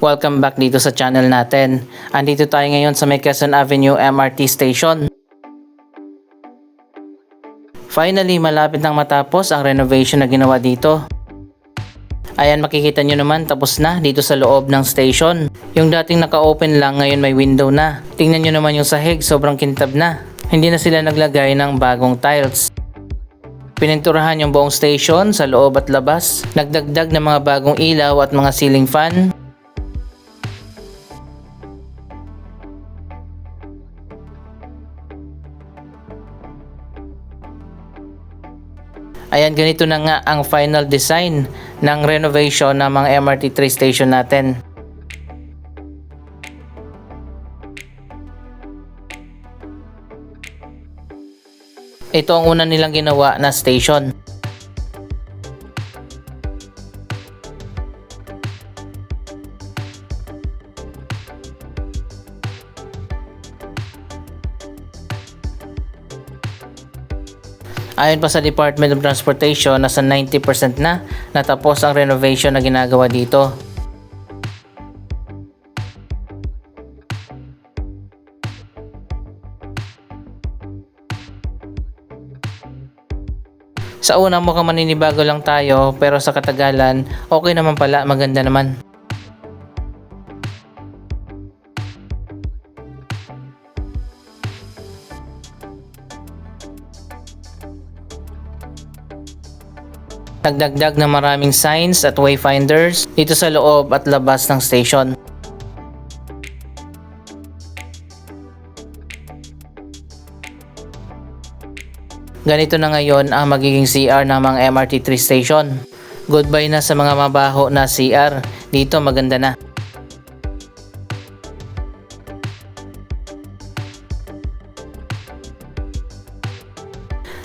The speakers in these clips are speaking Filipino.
Welcome back dito sa channel natin. Andito tayo ngayon sa may Quezon Avenue MRT Station. Finally, malapit nang matapos ang renovation na ginawa dito. Ayan, makikita nyo naman tapos na dito sa loob ng station. Yung dating naka-open lang, ngayon may window na. Tingnan nyo naman yung sahig, sobrang kintab na. Hindi na sila naglagay ng bagong tiles. Pininturahan yung buong station sa loob at labas. Nagdagdag ng mga bagong ilaw at mga ceiling fan. Ayan, ganito na nga ang final design ng renovation ng mga MRT3 station natin. Ito ang una nilang ginawa na station. Ayon pa sa Department of Transportation, nasa 90% na natapos ang renovation na ginagawa dito. Sa una mukhang maninibago lang tayo, pero sa katagalan, okay naman pala, maganda naman. Nagdagdag na maraming signs at wayfinders dito sa loob at labas ng station. Ganito na ngayon ang magiging CR ng mga MRT3 station. Goodbye na sa mga mabaho na CR. Dito maganda na.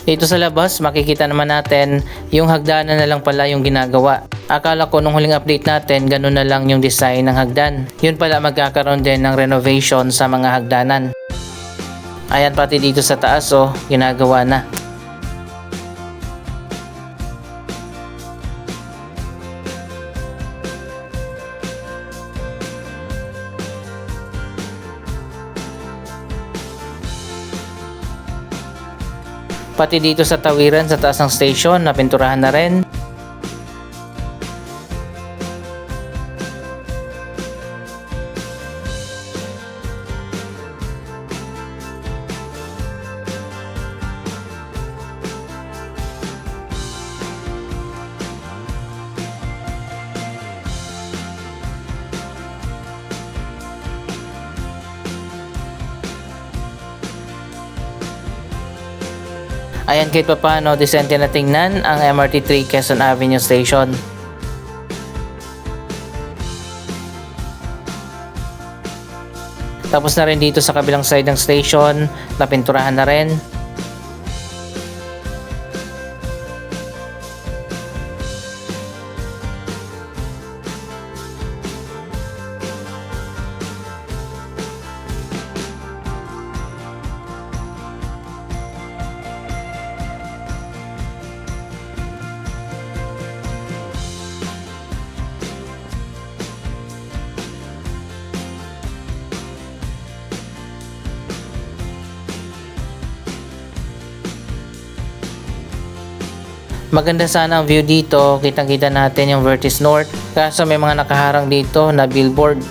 Dito sa labas, makikita naman natin yung hagdanan na lang pala yung ginagawa. Akala ko nung huling update natin, ganun na lang yung design ng hagdan. Yun pala, magkakaroon din ng renovation sa mga hagdanan. Ayan, pati dito sa taas, oh, ginagawa na. Pati dito sa tawiran sa taas ng station, napinturahan na rin. Ayan, kahit pa paano, decente na tingnan ang MRT3 Quezon Avenue Station. Tapos na rin dito sa kabilang side ng station, napinturahan na rin. Maganda sana ang view dito, kitang-kita natin yung Vertis North, kaso may mga nakaharang dito na billboard.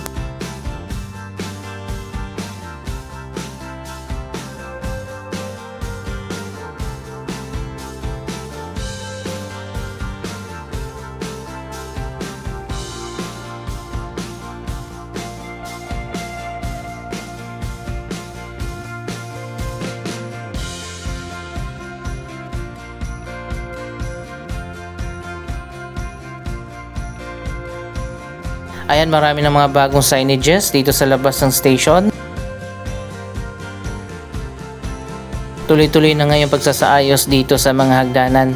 Ayan, marami ng mga bagong signages dito sa labas ng station. Tuloy-tuloy na nga yung pagsasaayos dito sa mga hagdanan.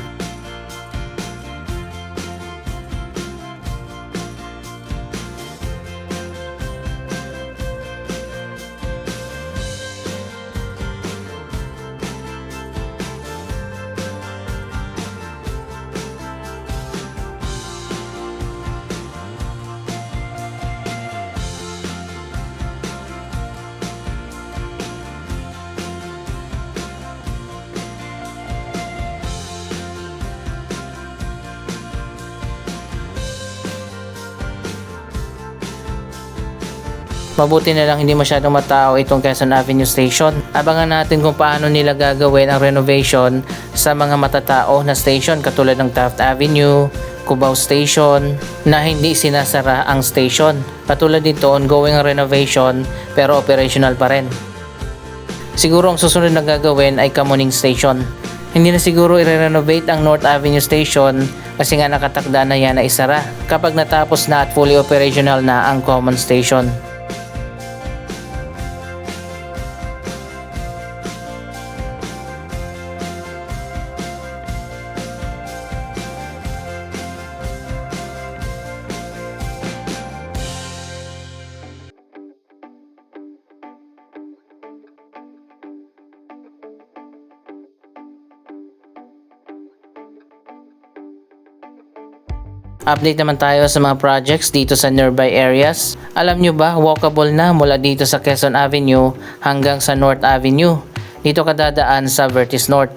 Mabuti na lang hindi masyadong matao itong Quezon Avenue Station. Abangan natin kung paano nila gagawin ang renovation sa mga matatao na station katulad ng Taft Avenue, Cubao Station na hindi sinasara ang station. Katulad dito, ongoing ang renovation pero operational pa rin. Siguro ang susunod na gagawin ay Kamuning Station. Hindi na siguro i-renovate ang North Avenue Station kasi nga nakatakda na yan na isara kapag natapos na at fully operational na ang Common Station. Update naman tayo sa mga projects dito sa nearby areas. Alam nyo ba, walkable na mula dito sa Quezon Avenue hanggang sa North Avenue. Dito ka dadaan sa Vertis North.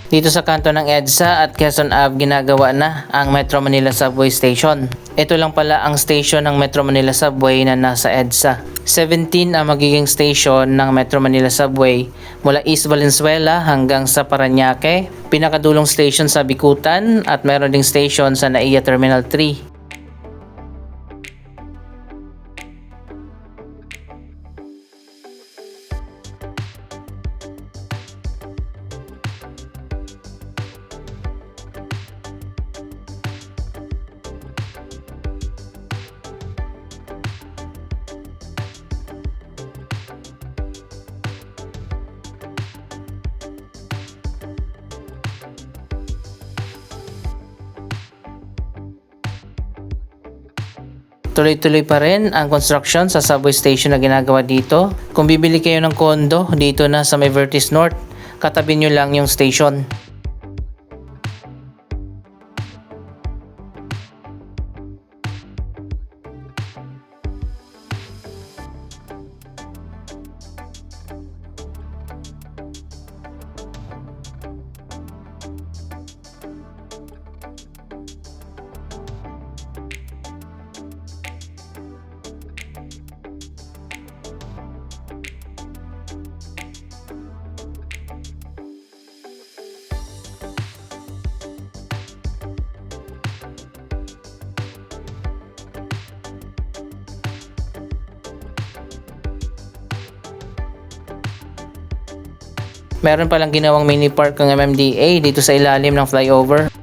Dito sa kanto ng EDSA at Quezon Ave ginagawa na ang Metro Manila Subway Station. Ito lang pala ang station ng Metro Manila Subway na nasa EDSA. 17 ang magiging station ng Metro Manila Subway mula East Valenzuela hanggang sa Parañaque, pinakadulong station sa Bikutan at meron ding station sa NAIA Terminal 3. Tuloy-tuloy pa rin ang construction sa subway station na ginagawa dito. Kung bibili kayo ng kondo dito na sa may Vertis North, katabi nyo lang yung station. Meron palang ginawang mini park ng MMDA dito sa ilalim ng flyover.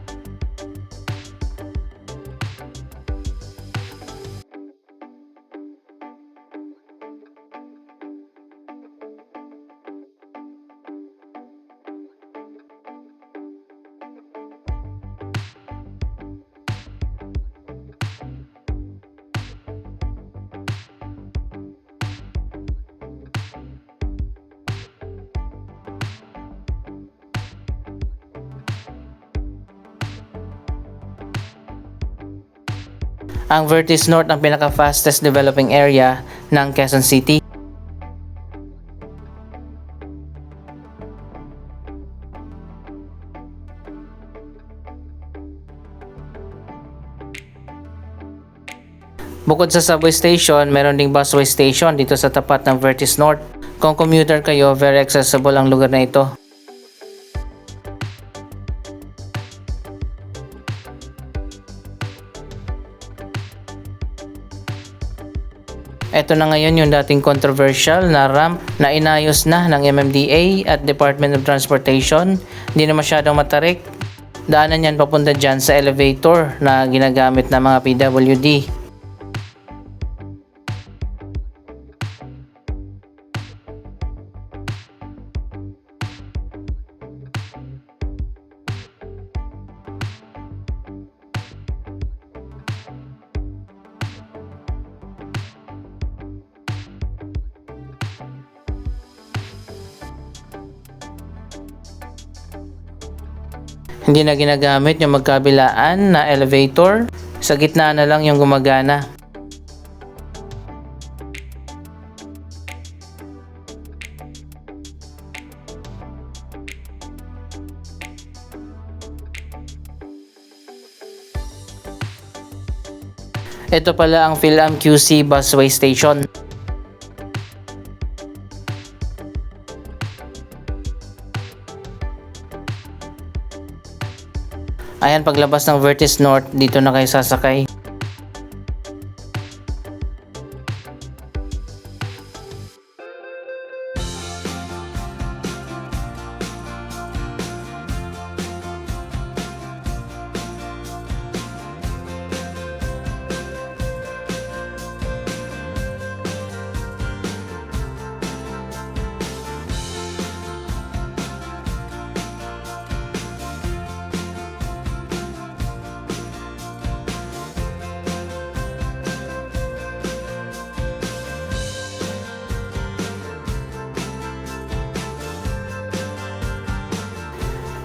Ang Vertis North ang pinaka-fastest developing area ng Quezon City. Bukod sa subway station, meron ding busway station dito sa tapat ng Vertis North. Kung commuter kayo, very accessible ang lugar na ito. Ito na ngayon yung dating controversial na ramp na inayos na ng MMDA at Department of Transportation. Hindi na masyadong matarik. Daanan yan papunta dyan sa elevator na ginagamit ng mga PWD. Hindi na ginagamit yung magkabilaan na elevator. Sa gitna na lang yung gumagana. Ito pala ang Phil-Am QC Busway Station. Ayan, paglabas ng Vertis North, dito na kayo sasakay.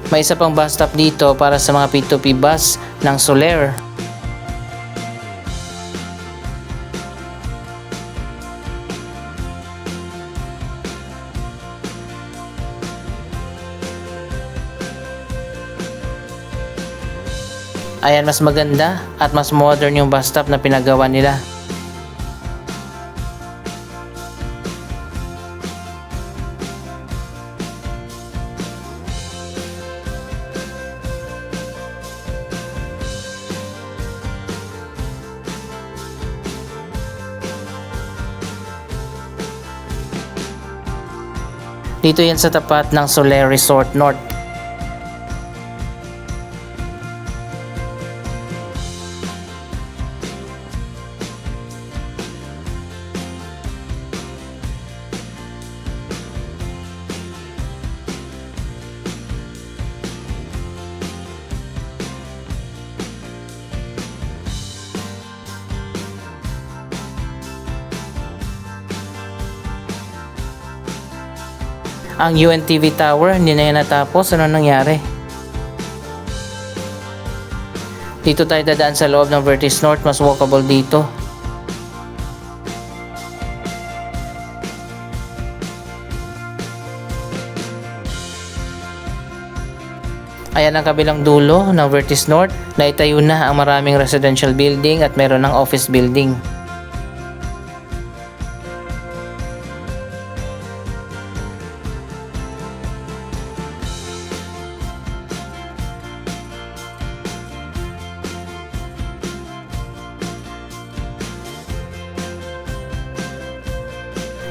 May isa pang bus stop dito para sa mga P2P bus ng Solaire. Ayan, mas maganda at mas modern yung bus stop na pinagawa nila. Dito yan sa tapat ng Solaire Resort North. Ang UNTV Tower, hindi na yan natapos. Ano nangyari? Dito tayo dadaan sa loob ng Vertis North. Mas walkable dito. Ayan ang kabilang dulo ng Vertis North. Naitayo na ang maraming residential building at meron ng office building.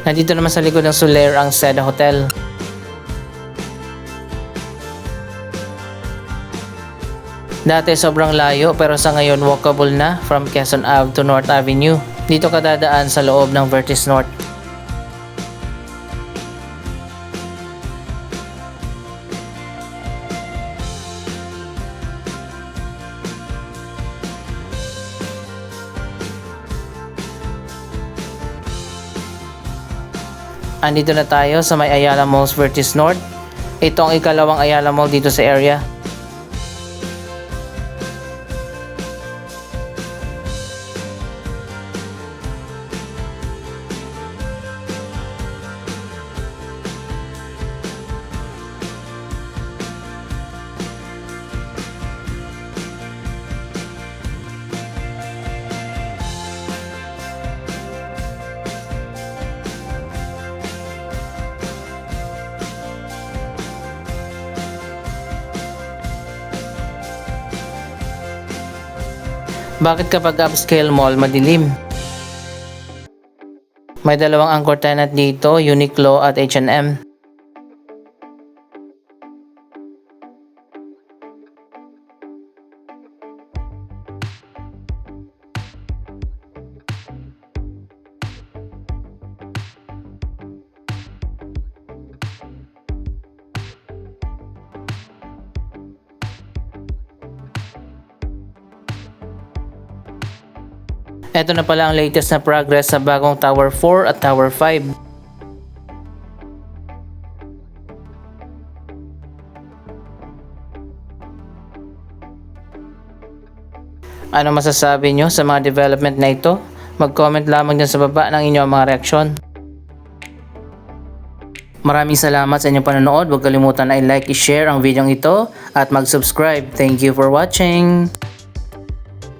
Nandito naman sa likod ng Solaire ang Seda Hotel. Dati sobrang layo pero sa ngayon walkable na from Quezon Ave to North Avenue. Dito ka dadaan sa loob ng Vertis North. Andito na tayo sa may Ayala Malls Vertis North. Ito ang ikalawang Ayala Mall dito sa area. Bakit kapag upscale mall madilim? May dalawang anchor tenant dito, Uniqlo at H&M. Ito na pala ang latest na progress sa bagong Tower 4 at Tower 5. Ano masasabi nyo sa mga development na ito? Mag-comment lamang dyan sa baba ng inyong mga reaksyon. Maraming salamat sa inyong panonood. Huwag kalimutan na i-like, i-share ang video ito at mag-subscribe. Thank you for watching!